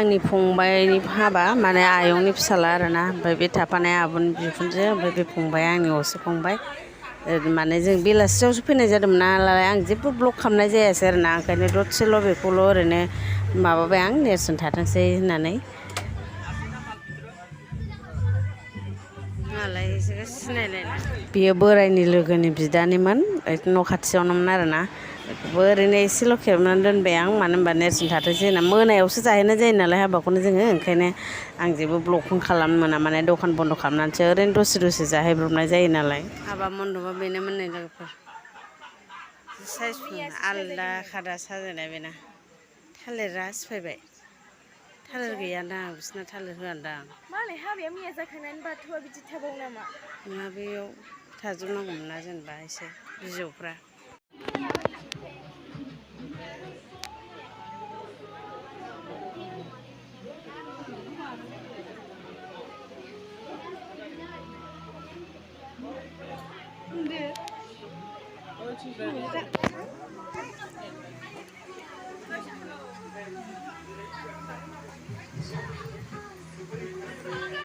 आंनि फंबायनि हाबा माने आयंनि फिसाला आरोना ओमफ्राय बे थाफानाय आब'नि बिखुनजो ओमफ्राय बे फंबाय आंनि असे फंबाय माने जों बेलासियावसो फैनाय जादोंमोन नालाय आं जेबो ब्लग खालामनाय जायासै आरोना ओंखायनो दसेल' बेखौल' ओरैनो माबाबाय आं नेरसोन थाथोंसै होननानै मालाय बिसोरो सिनायलायला बियो बोरायनि लोगोनि बिदानिमोन न' खाथियावनोमोन आरोना बेखौबो ओरैनो एसेल' खेबनानै दोनबाय आं मानो होनबा नेरसोन थाथोंसै होनना मोनायावसो जाहैनाय जायो नालाय हाबाखौनो जोङो ओंखायनो आं जेबो ब्लगखौनो खालामनो मोना माने दखान बन्द' खालामनानैसो ओरैनो दसे जाहैब्रबनाय जायो नालाय हाबा मन्दपआ बेनोमोन नै लोगोफोर साइज आलदा खादा साजायनाय बेना थालिरा सिफायबाय थालिर गैयादां बिसिना थालिर होआदां मालाय हाबाया मैया जाखांनानै बाथौआ बिदि थाबावो नामा नङा बेयाव थाजोबनांगौमोन ना जेनेबा एसे बिजौफ्रा